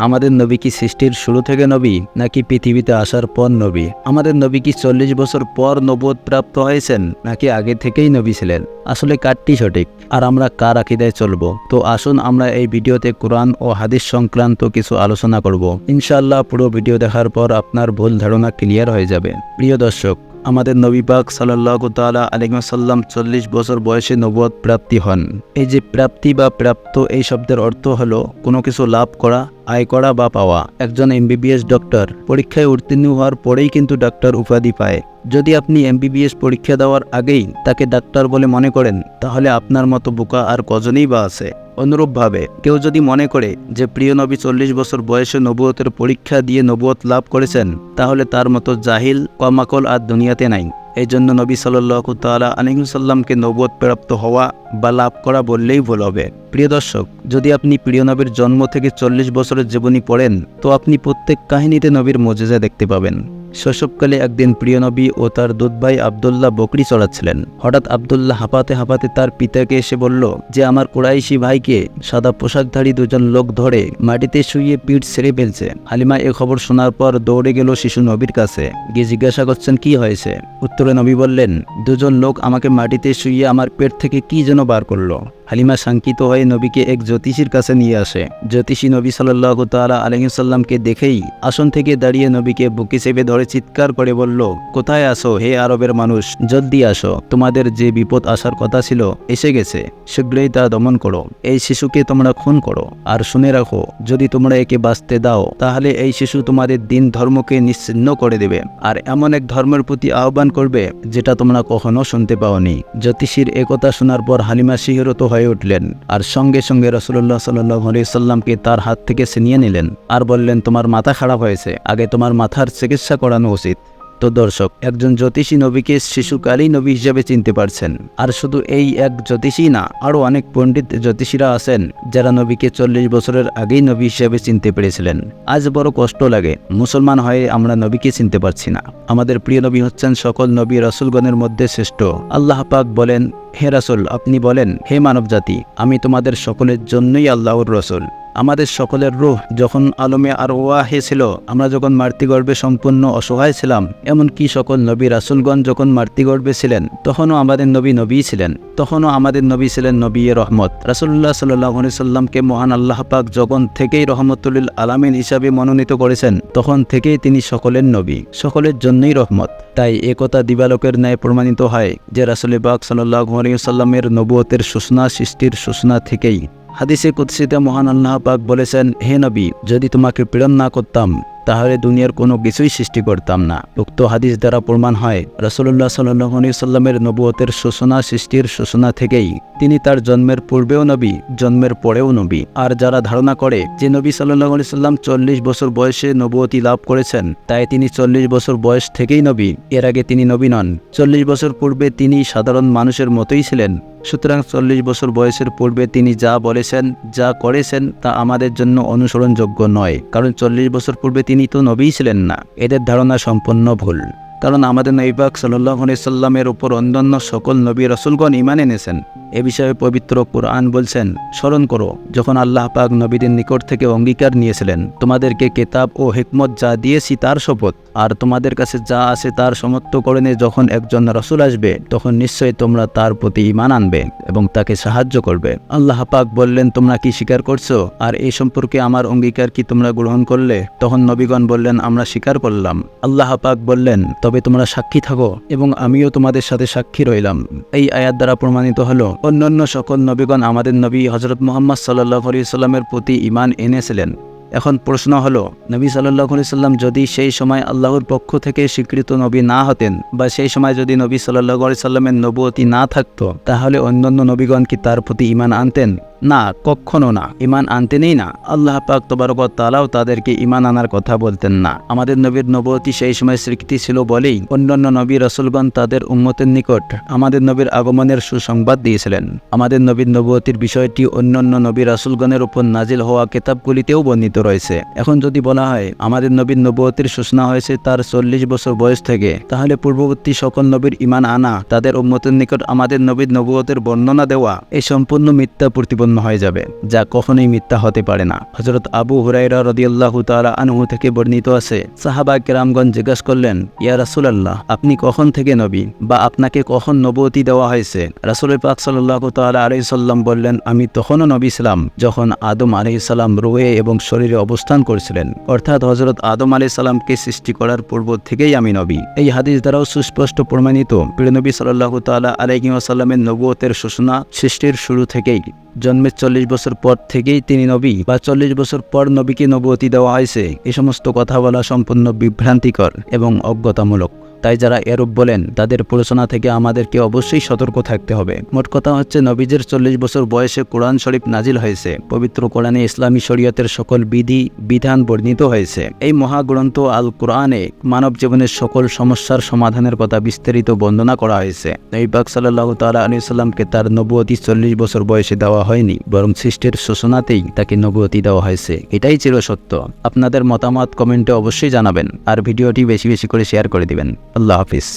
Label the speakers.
Speaker 1: আমাদের নবী কি সৃষ্টির শুরু থেকে নবী নাকি পৃথিবীতে আসার পর নবী? আমাদের নবী কি 40 বছর পর নবুয়ত প্রাপ্ত হয়েছেন নাকি আগে থেকেই নবী ছিলেন? আসলে কারটি সঠিক আর আমরা কার আকীদায় চলবো? তো আসুন আমরা এই ভিডিওতে কোরআন ও হাদিস সংক্রান্ত কিছু আলোচনা করব। ইনশাআল্লাহ পুরো ভিডিও দেখার পর আপনার ভুল ধারণা ক্লিয়ার হয়ে যাবে। প্রিয় দর্শক, আমাদের নবী পাক সাল্লাল্লাহু তাআলা আলাইহি ওয়াসাল্লাম 40 বছর বয়সে নবুয়ত প্রাপ্তি হন। এই যে প্রাপ্তি বা প্রাপ্ত এই শব্দের অর্থ হলো কোনো কিছু লাভ করা, আয় করা বা পাওয়া। একজন এমবিবিএস ডক্টর পরীক্ষায় উত্তীর্ণ হওয়ার পরেই কিন্তু ডাক্তার উপাধি পায়। যদি আপনি এমবিবিএস পরীক্ষা দেওয়ার আগেই তাকে ডাক্তার বলে মনে করেন, তাহলে আপনার মতো বোকা আর কজনই বা আছে। অনুরূপভাবে কেউ যদি মনে করে যে প্রিয় নবী 40 বছর বয়সে নবুয়তের পরীক্ষা দিয়ে নবুয়ত লাভ করেছেন, তাহলে তার মতো জাহিল কমাকল আর দুনিয়াতে নাই। এই জন্য নবী সাল্লাল্লাহু তাআলা আলাইহি ওয়াসাল্লামকে নবুয়ত প্রাপ্ত হওয়া বা লাভ করা বললেই ভুল হবে। প্রিয় দর্শক, যদি আপনি প্রিয় নবীর জন্ম থেকে 40 বছরের জীবনী পড়েন, তো আপনি প্রত্যেক কাহিনীতে নবীর মুজিজা দেখতে পাবেন। শৈশবকালে একদিন প্রিয় নবী ও তার দুধ ভাই আব্দুল্লাহ বকরি চড়াচ্ছিলেন। হঠাৎ আব্দুল্লাহ হাঁপাতে হাঁপাতে তার পিতাকে এসে বলল যে আমার কুরাইশি ভাইকে সাদা পোশাকধারী দুজন লোক ধরে মাটিতে শুইয়ে পিঠ ছেড়ে ফেলছে। হালিমা এ খবর শোনার পর দৌড়ে গেল শিশু নবীর কাছে, গিয়ে জিজ্ঞাসা করছেন কি হয়েছে। উত্তরে নবী বললেন, দুজন লোক আমাকে মাটিতে শুইয়ে আমার পেট থেকে কি যেন বার করলো। হালিমা শঙ্কিত হয়ে নবীকে এক জ্যোতিষীর কাছে নিয়ে আসে। জ্যোতিষী নবী সাল্লাল্লাহু তাআলা আলাইহি ওয়াসাল্লামকে দেখেই আসন থেকে দাঁড়িয়ে নবীকে বুকে চেপে ধরে চিৎকার করে বলল, কোথায় আসো হে আরবের মানুষ, জলদি আসো, তোমাদের যে বিপদ আসার কথা ছিল এসে গেছে, শীঘ্রই তা দমন করো। এই শিশুকে তোমরা খুন করো, আর শুনে রাখো যদি তোমরা একে বাঁচতে দাও তাহলে এই শিশু তোমাদের দিন ধর্মকে নিশ্চিহ্ন করে দেবে আর এমন এক ধর্মের প্রতি আহ্বান করবে যেটা তোমরা কখনো শুনতে পাওনি। জ্যোতিষীর একথা শোনার পর হালিমা শিহরিত হয়ে উঠলেন আর সঙ্গে সঙ্গে রাসূলুল্লাহ সাল্লাল্লাহু আলাইহি ওয়াসাল্লামকে তার হাত থেকে ছিনিয়ে নিলেন আর বললেন, তোমার মাথা খারাপ হয়েছে, আগে তোমার মাথার চিকিৎসা করানো উচিত। তো দর্শক, একজন জ্যোতিষী নবীকে শিশুকালেই নবী হিসেবে চিনতে পারছেন। আর শুধু এই এক জ্যোতিষী না, আরও অনেক পণ্ডিত জ্যোতিষীরা আছেন যারা নবীকে 40 বছরের আগেই নবী হিসেবে চিনতে পেরেছিলেন। আজ বড় কষ্ট লাগে, মুসলমান হয়ে আমরা নবীকে চিনতে পারছি না। আমাদের প্রিয় নবী হচ্ছেন সকল নবী রাসূলগণের মধ্যে শ্রেষ্ঠ। আল্লাহ পাক বলেন, হে রাসূল, আপনি বলেন, হে মানব জাতি, আমি তোমাদের সকলের জন্যই আল্লাহর রাসূল। আমাদের সকলের রূহ যখন আলমে আর ওয়াহে ছিল, আমরা যখন মাতৃগর্ভে সম্পূর্ণ অসহায় ছিলাম, এমনকি সকল নবী রাসূলগণ যখন মাতৃগর্ভে ছিলেন, তখনও আমাদের নবী ছিলেন। তখনও আমাদের নবী ছিলেন নবী রহমত। রাসূলুল্লাহ সাল্লাল্লাহু আলাইহি সাল্লামকে মহান আল্লাহ পাক যখন থেকেই রহমতুল লিল আলামিন হিসাবে মনোনীত করেছেন, তখন থেকেই তিনি সকলের নবী, সকলের জন্যই রহমত। তাই একথা দিবালোকের ন্যায় প্রমাণিত হয় যে রাসূল পাক সাল্লাল্লাহু আলাইহি সাল্লামের নবুয়তের সূচনা সৃষ্টির সূচনা থেকেই। হাদিসে কুদসিতে মহান আল্লাহ পাক বলেছেন, হে নবী, যদি তোমাকে প্রেরণ না করতাম তাহলে দুনিয়ার কোনো কিছুই সৃষ্টি করতাম না। উক্ত হাদিস দ্বারা প্রমাণ হয় রাসূলুল্লাহ সাল্লাল্লাহু আলাইহি সাল্লামের নবুয়তের সূচনা সৃষ্টির সূচনা থেকেই। তিনি তার জন্মের পূর্বেও নবী, জন্মের পরেও নবী। আর যারা ধারণা করে যে নবী সাল্লাল্লাহু আলাইহি সাল্লাম 40 বছর বয়সে নবুয়তি লাভ করেছেন, তাই তিনি 40 বছর বয়স থেকেই নবী, এর আগে তিনি নবী নন। 40 বছর পূর্বে তিনি সাধারণ মানুষের মতোই ছিলেন। সুতরাং 40 বছর বয়সের পূর্বে তিনি যা বলেছেন, যা করেছেন তা আমাদের জন্য অনুসরণযোগ্য নয়, কারণ 40 বছর পূর্বে তিনি তো নবীই ছিলেন না। এদের ধারণা সম্পূর্ণ ভুল, কারণ আমাদের নবী পাক সাল্লাল্লাহু আলাইহি সাল্লামের উপর অন্যান্য সকল নবী রাসূলগণ ঈমান এনেছেন। এ বিষয়ে পবিত্র কুরআন বলছেন, স্মরণ করো যখন আল্লাহ পাক নবীদের নিকট থেকে অঙ্গীকার নিয়েছিলেন, তোমাদেরকে কিতাব ও হিকমত যা দিয়েছি তার শপথ, আর তোমাদের কাছে যা আছে তার সমর্থকরণে যখন একজন রাসূল আসবে, তখন নিশ্চয়ই তোমরা তার প্রতি ঈমান আনবে এবং তাকে সাহায্য করবে। আল্লাহ পাক বললেন, তোমরা কি স্বীকার করছো? আর এই সম্পর্কে আমার অঙ্গীকার কি তোমরা গ্রহণ করলে? তখন নবীগণ বললেন, আমরা স্বীকার করলাম। আল্লাহ পাক বললেন, তবে তোমরা সাক্ষী থাকো এবং আমিও তোমাদের সাথে সাক্ষী রইলাম। এই আয়াত দ্বারা প্রমাণিত হলো অন্যান্য সকল নবীগণ আমাদের নবী হযরত মুহাম্মদ সাল্লাল্লাহু আলাইহি সাল্লামের প্রতি ঈমান এনেছিলেন। এখন প্রশ্ন হলো, নবী সাল্লাল্লাহু আলাইহি সাল্লাম যদি সেই সময় আল্লাহর পক্ষ থেকে স্বীকৃত নবী না হতেন, বা সেই সময় যদি নবী সাল্লাল্লাহু আলাইহি সাল্লামের নবুয়তি না থাকতো, তাহলে অন্যান্য নবীগণ কি তার প্রতি ঈমান আনতেন? না, কখনো না, ঈমান আনতেনই না। আল্লাহ পাক তাবারক ওয়া তাআলাও তাদেরকে ঈমান আনার কথা বলতেন না। আমাদের নবীর নবুয়তি সেই সময় স্বীকৃতি ছিল বলেই অন্যান্য নবী রাসূলগণ তাদের উম্মতের নিকট আমাদের নবীর আগমনের সুসংবাদ দিয়েছিলেন। আমাদের নবীর নবুয়তির বিষয়টি অন্যান্য নবী রাসূলগণের উপর নাজিল হওয়া কিতাবগুলিতেও বর্ণিত রয়েছে। এখন যদি বলা হয় আমাদের নবীর নবুয়তির সূচনা হয়েছে তার 40 বছর বয়স থেকে, তাহলে পূর্ববর্তী সকল নবীর ঈমান আনা, তাদের উম্মতের নিকট আমাদের নবীর নবুয়তের বর্ণনা দেওয়া, এই সম্পূর্ণ মিথ্যা প্রতিপন্ন পরিপূর্ণ হয়ে যাবে, যা কখনোই মিথ্যা হতে পারে না। হযরত আবু হুরায়রা রাদিয়াল্লাহু তাআলা আনহু থেকে বর্ণিত আছে, সাহাবা কেরামগণ জিজ্ঞাসা করলেন, ইয়া রাসূলুল্লাহ, আপনি কখন থেকে নবী, বা আপনাকে কখন নবুয়তি দেওয়া হয়েছে? রাসূল পাক সাল্লাল্লাহু তাআলা আলাইহি সাল্লাম বললেন, আমি তখনও নবী ছিলাম যখন আদম আলাইহিস সালাম রূহে এবং শরীরে অবস্থান করছিলেন, অর্থাৎ হযরত আদম আলাইহিস সালামকে সৃষ্টি করার পূর্ব থেকেই আমি নবী। এই হাদিস দ্বারাও সুস্পষ্ট প্রমাণিত প্রিয় নবী সাল্লাল্লাহু তাআলা আলাইহি ওয়াসাল্লামের নবুয়তের সূচনা সৃষ্টির শুরু থেকেই। জন্মের 40 বছর পর থেকেই তিনি নবী, বা 40 বছর পর নবীকে নবুয়তি দেওয়া হয়েছে, এই সমস্ত কথা বলা সম্পূর্ণ বিভ্রান্তিকর এবং অজ্ঞতামূলক। তাই যারা এরূপ বলেন তাদের প্ররোচনা থেকে আমাদেরকে অবশ্যই সতর্ক থাকতে হবে। মোট কথা হচ্ছে, নবীজের 40 বছর বয়সে কোরআন শরীফ নাজিল হয়েছে। পবিত্র কোরআনে ইসলামী শরীয়তের সকল বিধি বিধান বর্ণিত হয়েছে। এই মহাগ্রন্থ আল কোরআনে মানব জীবনের সকল সমস্যার সমাধানের কথা বিস্তারিত বর্ণনা করা হয়েছে। নবী পাক সাল্লাল্লাহু তাআলা আলাইহি সাল্লামকে তার নবুয়তি 40 বছর বয়সে দেওয়া হয়নি, বরং সৃষ্টির সূচনাতেই তাকে নবুয়তি দেওয়া হয়েছে। এটাই চিরসত্য। আপনাদের মতামত কমেন্টে অবশ্যই জানাবেন, আর ভিডিওটি বেশি বেশি করে শেয়ার করে দিবেন। আল্লাহ হাফিজ।